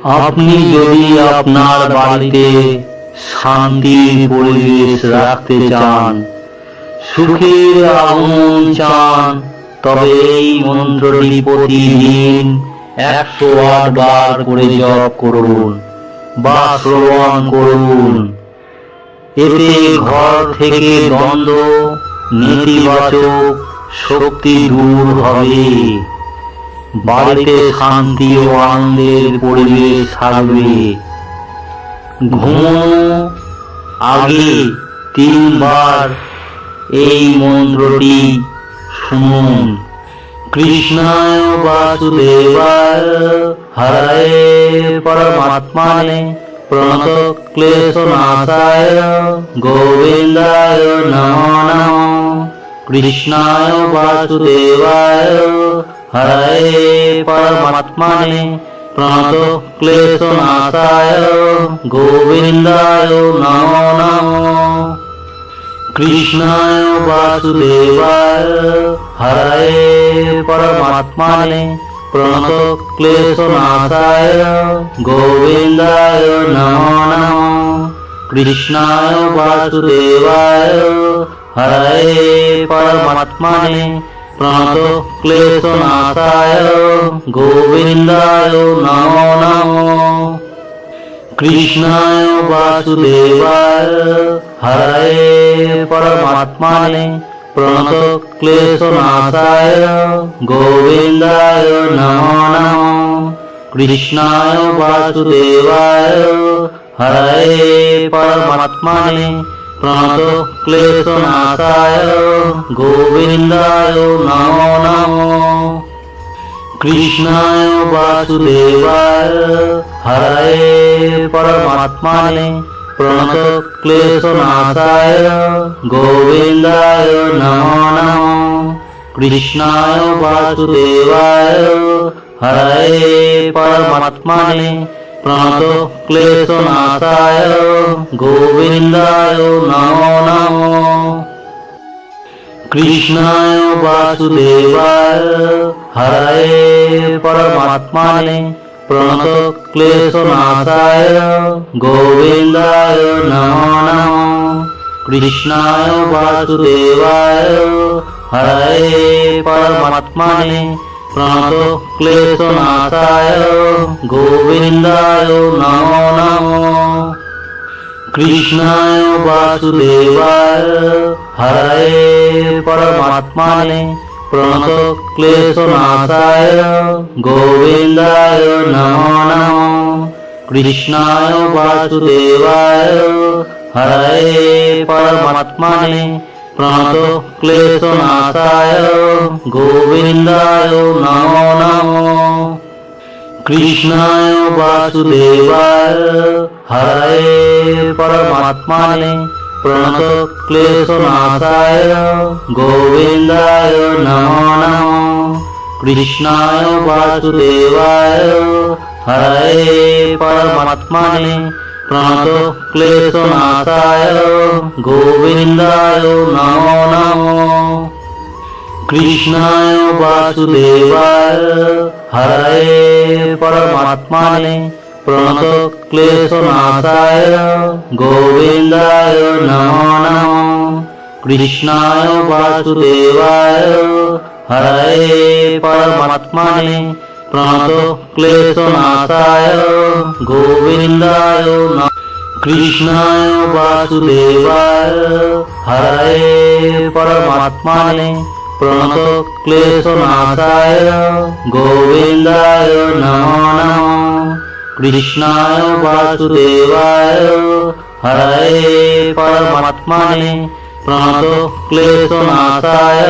আপনি যদি আপনার বাড়িতে শান্তির পরিবেশ রাখতে চান, সুখের আগমন চান, তবে এই মন্ত্রটি প্রতিদিন 108 বার করে জপ করুন বা শ্রবণ করুন। এতে ঘর থেকে দ্বন্দ্ব, নেতিবাচক শক্তি দূর হবে, বাড়িতে শান্তি ও আনন্দের পরিবেশ থাকবে। ঘুমানোর আগে 3 বার এই মন্ত্রটি শুনুন। কৃষ্ণায় বাসুদেবায় হরে পরমাত্মনে প্রণতক্লেশনাশায় গোবিন্দায় নমো নমঃ। কৃষ্ণায় বাসুদেবায় হরে পরমাত্মনে প্রণতক্লেশনাশায় গোবিন্দায় নমো নমঃ। কৃষ্ণায় বাসুদেবায় হরে পরমাত্মনে প্রণতক্লেশনাশায় গোবিন্দায় নমো নমঃ। কৃষ্ণায় বাসুদেবায় হরে পরমাত্মনে প্রণতক্লেশনাশায় গোবিন্দায় নমো নমঃ। কৃষ্ণায় বাসুদেবায় হরে পরমাত্মনে প্রণতক্লেশনাশায় গোবিন্দায় নমো নমঃ। কৃষ্ণায় বাসুদেবায় হরে পরমাত্মনে প্রণতক্লেশনাশায় গোবিন্দায় নমো নমঃ। কৃষ্ণায় বাসুদেবায় হরে পরমাত্মনে প্রণতক্লেশনাশায় গোবিন্দায় নমো নমঃ। কৃষ্ণায় বাসুদেবায় হরে পরমাত্মনে প্রণতক্লেশনাশায় গোবিন্দায় নমো নমঃ। কৃষ্ণায় বাসুদেবায় হরে পরমাত্মনে প্রণতক্লেশনাশায় গোবিন্দায় নমো নমঃ। কৃষ্ণায় বাসুদেবায় হরে পরমাত্মনে প্রণতক্লেশনাশায় গোবিন্দায় নমো নমঃ। কৃষ্ণায় বাসুদেবায় হরে পরমাত্মনে প্রণতক্লেশনাশায় গোবিন্দায় নমো নমঃ। কৃষ্ণায় বাসুদেবায় হরে পরমাত্মনে প্রণতক্লেশনাশায় গোবিন্দায় নমো নমঃ। কৃষ্ণায় বাসুদেবায় হরে পরমাত্মনে প্রণতক্লেশনাশায় গোবিন্দায় নমো নমঃ। কৃষ্ণায় বাসুদেবায় হরে পরমাত্মনে প্রণতক্লেশনাশায় গোবিন্দায় নমো নমঃ। কৃষ্ণায় বাসুদেবায় হরে পরমাত্মনে প্রণতক্লেশনাশায় গোবিন্দায় নমো নমঃ। কৃষ্ণায় বাসুদেবায় হরে পরমাত্মনে প্রণতক্লেশনাশায় গোবিন্দায় নমঃ। কৃষ্ণায় বাসুদেবায় হরে পরমাত্মনে প্রণতক্লেশনাশায় গোবিন্দায় নমো নমঃ। কৃষ্ণায় বাসুদেবায় হরে পরমাত্মনে প্রণতক্লেশনাশায়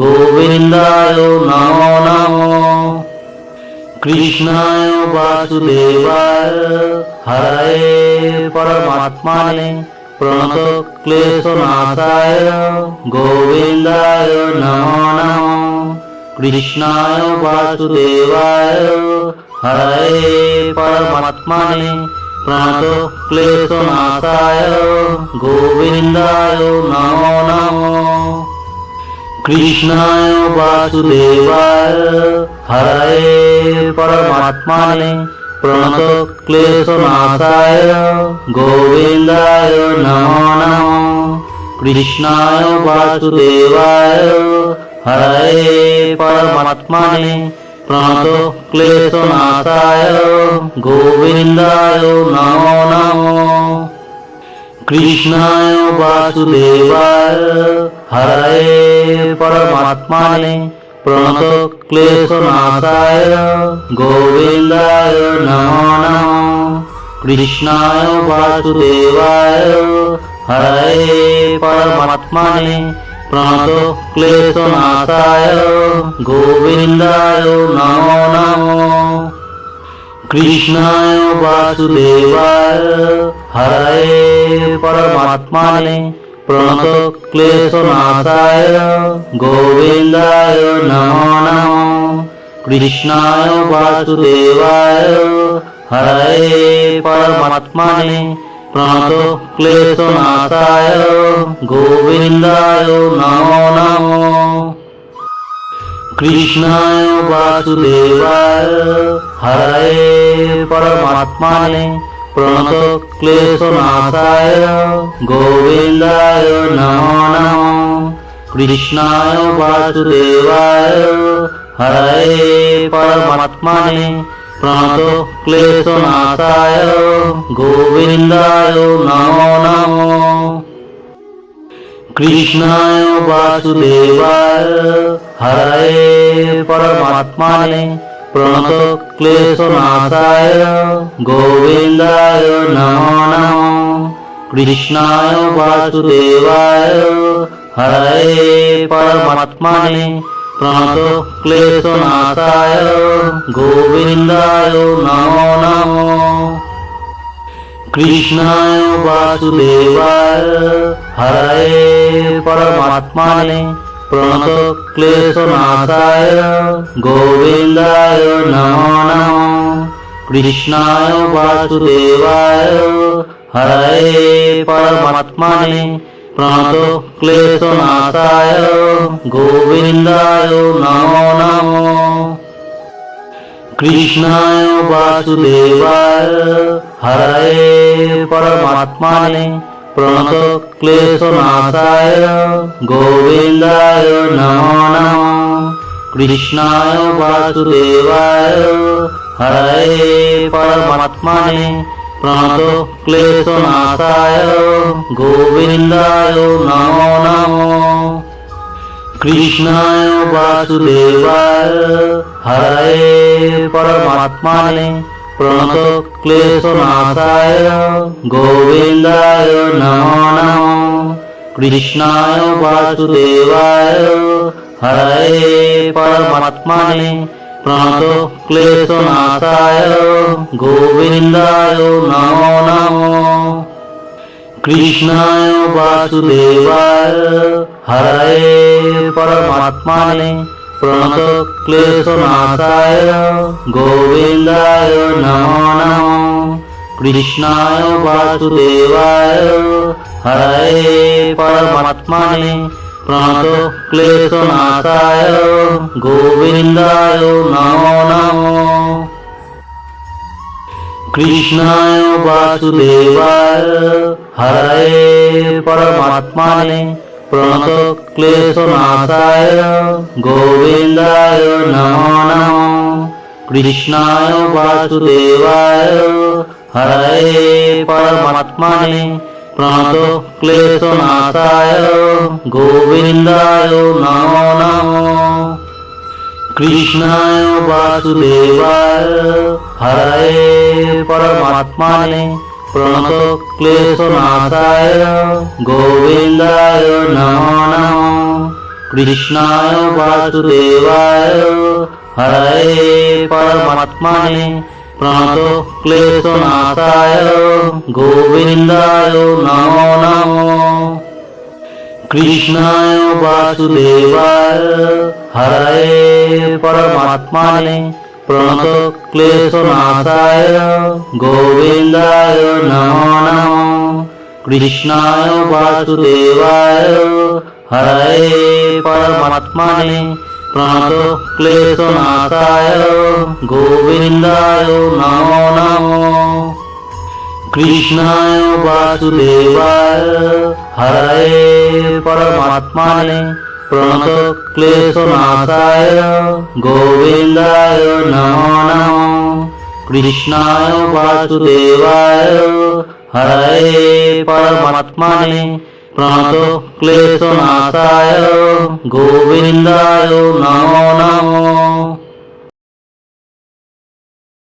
গোবিন্দায় নমো নমঃ। কৃষ্ণায় বাসুদেবায় হরে পরমাত্মনে প্রণতক্লেশনাশায় গোবিন্দায় নমো নমঃ। কৃষ্ণায় বাসুদেবায় হরে পরমাত্মনে প্রণতক্লেশনাশায় গোবিন্দায় নমো নমঃ। কৃষ্ণায় বাসুদেবায় হরে পরমাত্মনে प्रणतक्लेशनाशाय गोविन्दाय नमो नमः। कृष्णाय वासुदेवाय हरये परमात्मने प्रणतक्लेशनाशाय गोविन्दाय नमो नमः। कृष्णाय वासुदेवाय हरये परमात्मने प्रणतक्लेशनाशाय गोविन्दाय नमो नमः। कृष्णाय वासुदेवाय हरये परमात्मने प्रणतक्लेशनाशाय गोविन्दाय नमो नमः। कृष्णाय वासुदेवाय हरये परमात्मने प्रणतक्लेशनाशाय गोविन्दाय नमो नमः। कृष्णाय वासुदेवाय हरये परमात्मने प्रणतक्लेशनाशाय गोविन्दाय नमो नमः। कृष्णाय वासुदेवाय हरये परमात्मने प्रणतक्लेशनाशाय गोविन्दाय नमो नमः। कृष्णाय वासुदेवाय हरये परमात्मने प्रणतक्लेशनाशाय गोविन्दाय नमो नमः। कृष्णाय वासुदेवाय हरये परमात्मने प्रणतक्लेशनाशाय गोविन्दाय नमो नमः। कृष्णाय वासुदेवाय हरये परमात्मने प्रणतक्लेशनाशाय गोविन्दाय नमो नमः। कृष्णाय वासुदेवाय हरये परमात्मने प्रणतक्लेशनाशाय गोविन्दाय नमो नमः। कृष्णाय वासुदेवाय हरये परमात्मने प्रणतक्लेशनाशाय गोविन्दाय नमो नमः। कृष्णाय वासुदेवाय हरये परमात्मने प्रणतक्लेशनाशाय गोविन्दाय नमो नमः। कृष्णाय वासुदेवाय हरये परमात्मने प्रणतक्लेशनाशाय गोविन्दाय नमो नमः। कृष्णाय वासुदेवाय हरये परमात्मने प्रणतक्लेशनाशाय गोविन्दाय नमो नमः। कृष्णाय वासुदेवाय हरये परमात्मने प्रणतक्लेशनाशाय गोविन्दाय नमो नमः। कृष्णाय वासुदेवाय हरये परमात्मने प्रणतक्लेशनाशाय गोविन्दाय नमो नमः। कृष्णाय वासुदेवाय हरये परमात्मने प्रणतक्लेशनाशाय गोविन्दाय नमो नमः। कृष्णाय वासुदेवाय हरये परमात्मने प्रणतक्लेशनाशाय गोविन्दाय नमो नमः। कृष्णाय वासुदेवाय हरये परमात्मने प्रणतक्लेशनाशाय गोविन्दाय नमो नमः। कृष्णाय वासुदेवाय हरये परमात्मने प्रणतक्लेशनाशाय गोविन्दाय नमो नमः। कृष्णाय वासुदेवाय हरये परमात्मने प्रणतक्लेशनाशाय गोविन्दाय नमो नमः। कृष्णाय वासुदेवाय हरये परमात्मने प्रणतक्लेशनाशाय गोविन्दाय नमो नमः। कृष्णाय वासुदेवाय हरये परमात्मने प्रणतो क्लेशनाशाय गोविन्दाय नमो नमः। कृष्णाय वासुदेवाय हरये परमात्मने प्रणतो क्लेशनाशाय गोविन्दाय नमो नमः। कृष्णाय वासुदेवाय हरये परमात्मने प्रणतो क्लेशनाशाय गोविन्दाय नमो नमः।